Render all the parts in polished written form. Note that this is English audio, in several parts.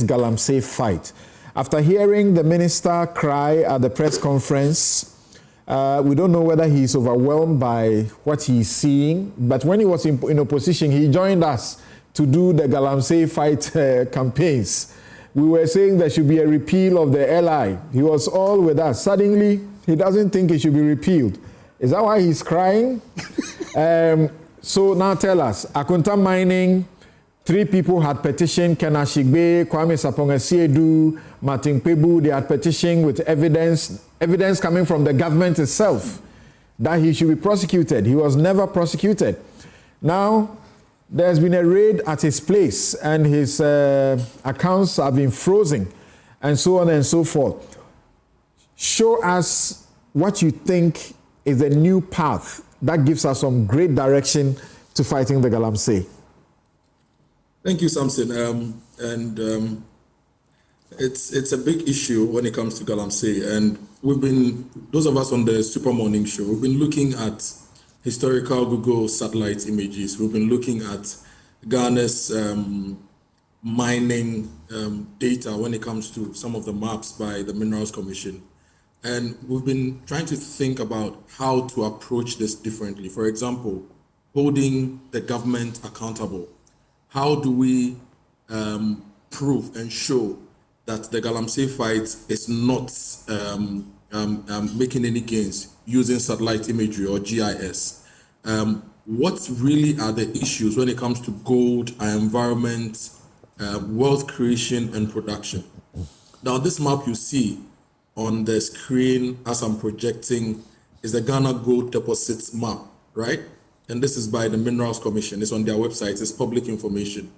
galamsey fight. After hearing the minister cry at the press conference, we don't know whether he's overwhelmed by what he's seeing, but when he was in opposition, he joined us to do the galamsey fight campaigns. We were saying there should be a repeal of the LI. He was all with us. Suddenly, he doesn't think it should be repealed. Is that why he's crying? So now tell us, Akunta Mining, 3 people had petitioned, Ken Ashigbe, Kwame Sapong-Asiedu, Martin Pebu. They had petitioned with evidence coming from the government itself that he should be prosecuted. He was never prosecuted. Now, there's been a raid at his place and his accounts have been frozen and so on and so forth. Show us what you think is a new path that gives us some great direction to fighting the galamsey. Thank you, Samson. It's a big issue when it comes to galamsey, and those of us on the Super Morning Show, we've been looking at historical Google satellite images. We've been looking at Ghana's mining data when it comes to some of the maps by the Minerals Commission. And we've been trying to think about how to approach this differently. For example, holding the government accountable. How do we prove and show that the galamsey fight is not making any gains using satellite imagery or GIS? What really are the issues when it comes to gold, our environment, wealth creation and production? Now, this map you see on the screen as I'm projecting is the Ghana Gold Deposits map, right? And this is by the Minerals Commission. It's on their website. It's public information.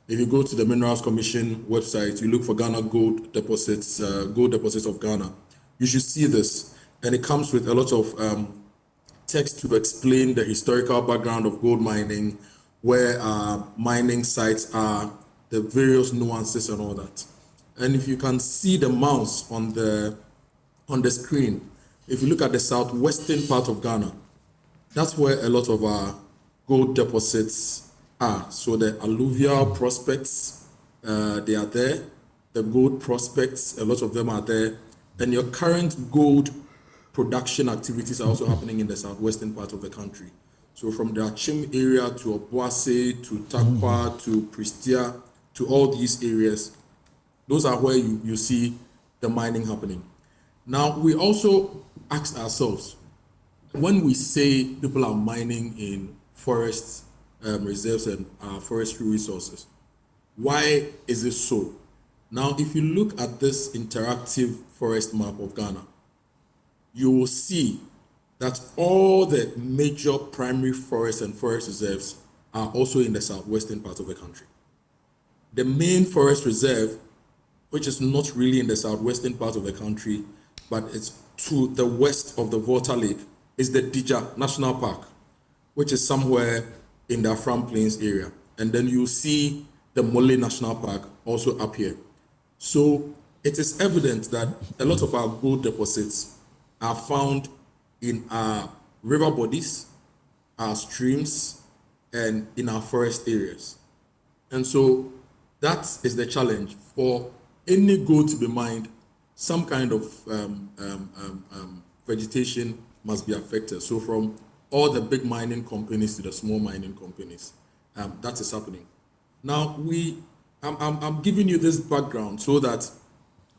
If you go to the Minerals Commission website, you look for Ghana Gold Deposits of Ghana, you should see this. And it comes with a lot of text to explain the historical background of gold mining, where mining sites are, the various nuances and all that. And if you can see the mouse on the screen, if you look at the southwestern part of Ghana, that's where a lot of our gold deposits are. So the alluvial prospects, they are there. The gold prospects, a lot of them are there. And your current gold production activities are also happening in the southwestern part of the country. So from the Achim area to Obuasi, to Takwa, to Pristia, to all these areas, those are where you see the mining happening. Now, we also ask ourselves, when we say people are mining in forest reserves and forestry resources, why is this so? Now, if you look at this interactive forest map of Ghana, you will see that all the major primary forests and forest reserves are also in the southwestern part of the country. The main forest reserve, which is not really in the southwestern part of the country, but it's to the west of the Volta Lake, is the Dija National Park, which is somewhere in the Afram Plains area. And then you see the Mole National Park also up here. So it is evident that a lot of our gold deposits are found in our river bodies, our streams, and in our forest areas. And so that is the challenge. For any gold to be mined, some kind of vegetation must be affected. So from all the big mining companies to the small mining companies, that is happening. Now, I'm giving you this background so that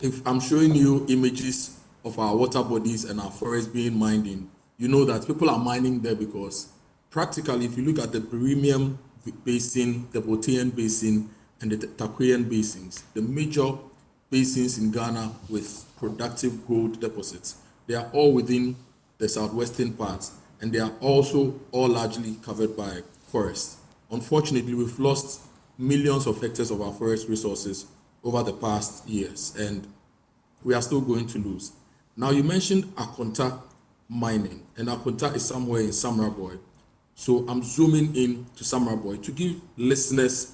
if I'm showing you images of our water bodies and our forests being mined in, you know that people are mining there because practically, if you look at the Birimian Basin, the Botean Basin, and the Takwean basins, the major basins in Ghana with productive gold deposits, they are all within the southwestern parts, and they are also all largely covered by forests. Unfortunately, we've lost millions of hectares of our forest resources over the past years, and we are still going to lose. Now, you mentioned Akunta mining, and Akunta is somewhere in Samraboy. So I'm zooming in to Samraboy to give listeners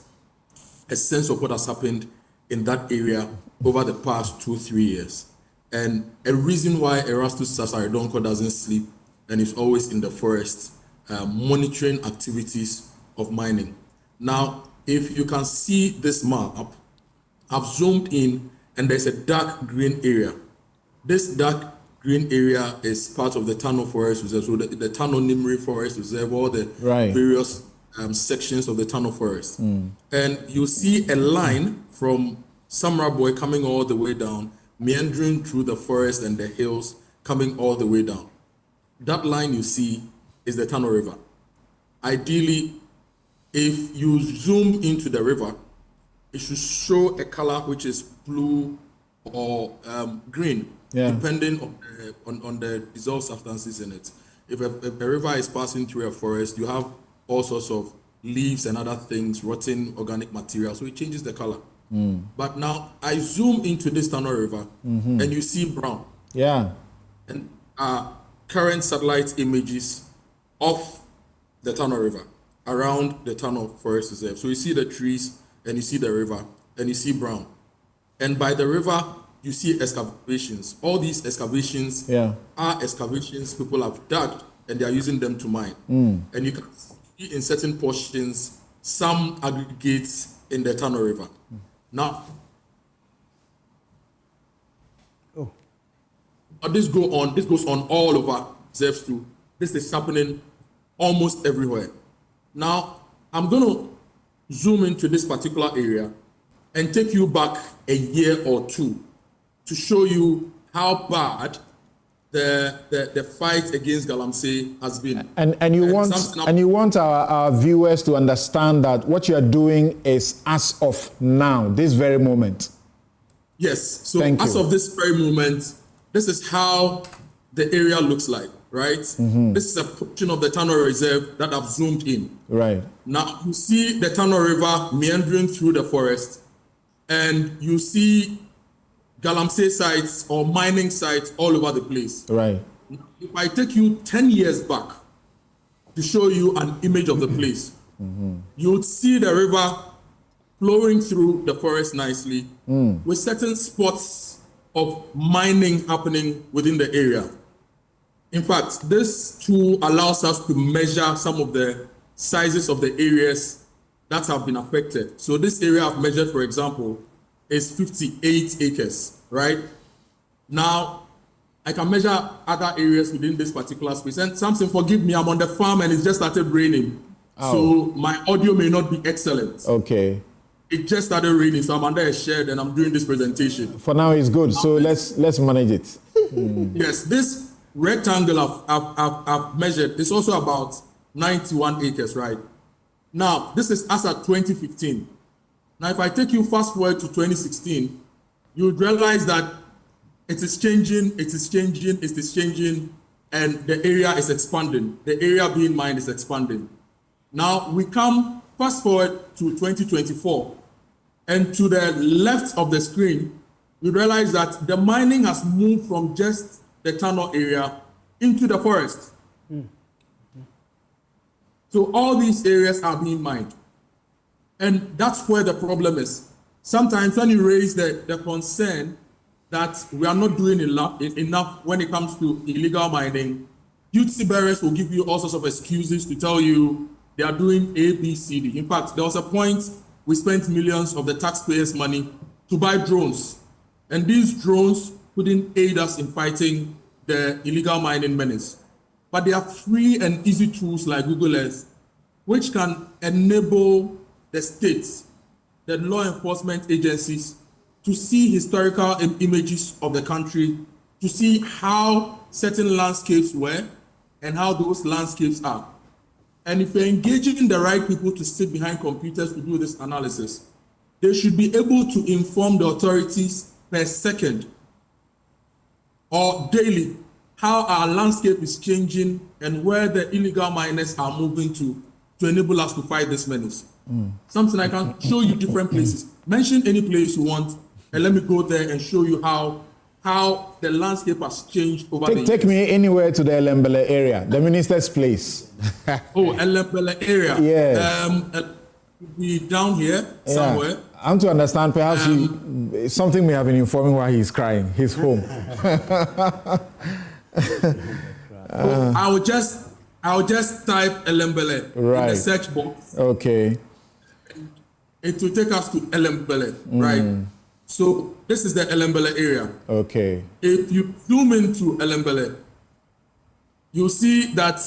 a sense of what has happened in that area over the past 2-3 years. And a reason why Erastus Sasaredonko doesn't sleep and is always in the forest monitoring activities of mining. Now, if you can see this map, I've zoomed in, and there's a dark green area. This dark green area is part of the Tano Forest Reserve, so the Tano Nimri Forest Reserve, all the various sections of the Tano Forest. And you see a line from Samra Boy coming all the way down, meandering through the forest and the hills, coming all the way down. That line you see is the Tano River. Ideally, if you zoom into the river, it should show a color which is blue or green, depending on the dissolved substances in it. If a river is passing through a forest, you have all sorts of leaves and other things, rotten organic material, so it changes the color. But now I zoom into this Tano River, and you see brown. And current satellite images of the Tano River around the Tano Forest Reserve. So you see the trees, and you see the river, and you see brown. And by the river, you see excavations. All these excavations are excavations people have dug, and they are using them to mine. And you can see in certain portions some aggregates in the Tano River. Now, this goes on all over reserves too. This is happening almost everywhere. Now, I'm going to zoom into this particular area and take you back a year or two to show you how bad the fight against galamsey has been. And you want our viewers to understand that what you are doing is as of now, this very moment. Yes. So as of this very moment, this is how the area looks like, right? This is a portion of the Tano Reserve that I've zoomed in. Right. Now you see the Tano River meandering through the forest, and you see galamsey sites or mining sites all over the place. Right. If I take you 10 years back to show you an image of the place, you would see the river flowing through the forest nicely with certain spots of mining happening within the area. In fact, this tool allows us to measure some of the sizes of the areas that have been affected. So this area I've measured, for example, is 58 acres, right? Now, I can measure other areas within this particular space. And Samson, forgive me, I'm on the farm and it's just started raining. So my audio may not be excellent. Okay. It just started raining, so I'm under a shed and I'm doing this presentation. For now, it's good. So let's manage it. Yes, this rectangle I've measured is also about 91 acres, right? Now, this is as at 2015. Now, if I take you fast forward to 2016, you would realize that it is changing, and the area is expanding. The area being mined is expanding. Now, we come fast forward to 2024, and to the left of the screen, you realize that the mining has moved from just the Tano area into the forest. So all these areas are being mined. And that's where the problem is. Sometimes when you raise the concern that we are not doing enough when it comes to illegal mining, duty bearers will give you all sorts of excuses to tell you they are doing A, B, C, D. In fact, there was a point we spent millions of the taxpayers' money to buy drones. And these drones couldn't aid us in fighting the illegal mining menace. But they are free and easy tools like Google Earth, which can enable the states, the law enforcement agencies, to see historical images of the country, to see how certain landscapes were and how those landscapes are. And if you're engaging the right people to sit behind computers to do this analysis, they should be able to inform the authorities per second or daily how our landscape is changing and where the illegal miners are moving to enable us to fight this menace. Something I can show you different places. Mention any place you want, and let me go there and show you how the landscape has changed over the years. Take me anywhere to the Elembele area, the minister's place. Oh, Elembele area. Yes. Be down here somewhere. I want to understand, perhaps something may have been informing why he's crying. He's home. I will just type Elembele in the search box. Okay. It will take us to Elembele, right? So this is the Elembele area. Okay. If you zoom into Elembele, you'll see that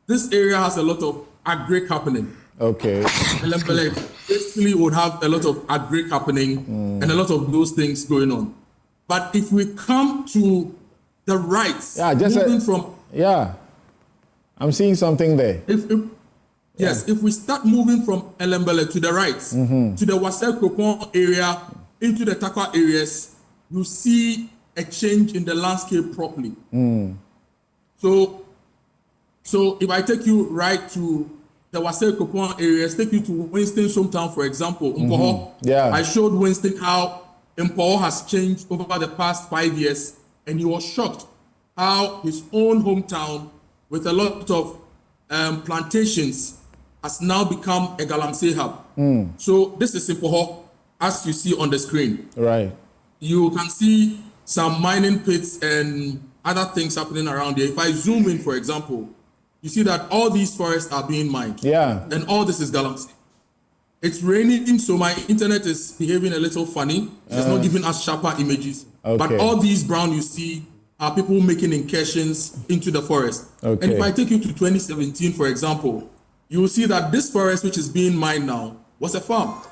this area has a lot of agric happening. Okay. Elembele basically would have a lot of agric happening and a lot of those things going on. But if we come to the right, I'm seeing something there. If we start moving from Elembele to the right, to the Wasser Kopon area, into the Takwa areas, you see a change in the landscape properly. So if I take you right to the Wasser Kopon areas, take you to Winston's hometown, for example, Mpoho. I showed Winston how Mpoho has changed over the past 5 years, and he was shocked how his own hometown, with a lot of plantations, has now become a galamsey hub. So this is Mpoho, as you see on the screen. Right. You can see some mining pits and other things happening around here. If I zoom in, for example, you see that all these forests are being mined. And all this is galamsey. It's raining, so my internet is behaving a little funny. It's not giving us sharper images. But all these brown you see are people making incursions into the forest. And if I take you to 2017, for example, you will see that this forest, which is being mined now, was a farm.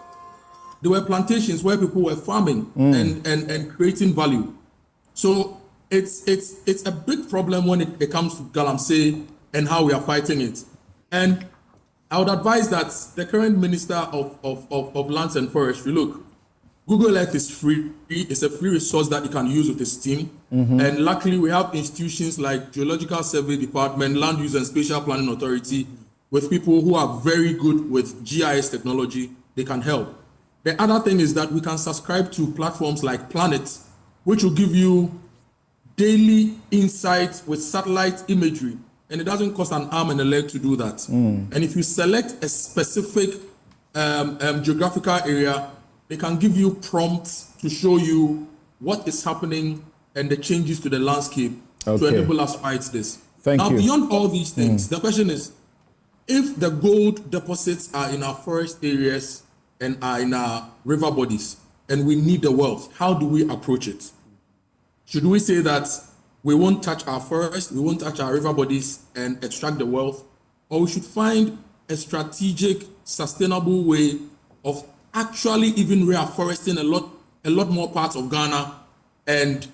There were plantations where people were farming and creating value. So it's a big problem when it comes to galamsey and how we are fighting it. And I would advise that the current Minister of Lands and Forestry, look, Google Earth is free. It's a free resource that you can use with this team. And luckily, we have institutions like Geological Survey Department, Land Use and Spatial Planning Authority, with people who are very good with GIS technology. They can help. The other thing is that we can subscribe to platforms like Planet, which will give you daily insights with satellite imagery. And it doesn't cost an arm and a leg to do that. And if you select a specific geographical area, they can give you prompts to show you what is happening and the changes to the landscape to enable us fight this. Now, beyond all these things, the question is, if the gold deposits are in our forest areas and are in our river bodies, and we need the wealth, how do we approach it? Should we say that we won't touch our forest, we won't touch our river bodies and extract the wealth? Or we should find a strategic, sustainable way of actually even reforesting a lot more parts of Ghana and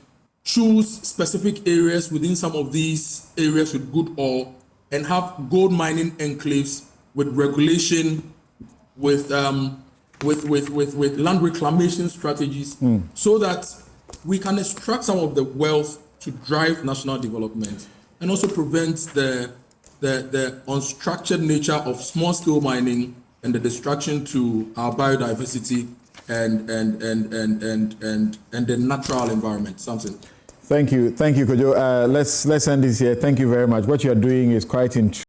choose specific areas within some of these areas with good ore and have gold mining enclaves with regulation, with land reclamation strategies, so that we can extract some of the wealth to drive national development and also prevent the unstructured nature of small-scale mining and the destruction to our biodiversity and the natural environment. Something. Thank you, Kojo. Let's end this here. Thank you very much. What you are doing is quite interesting.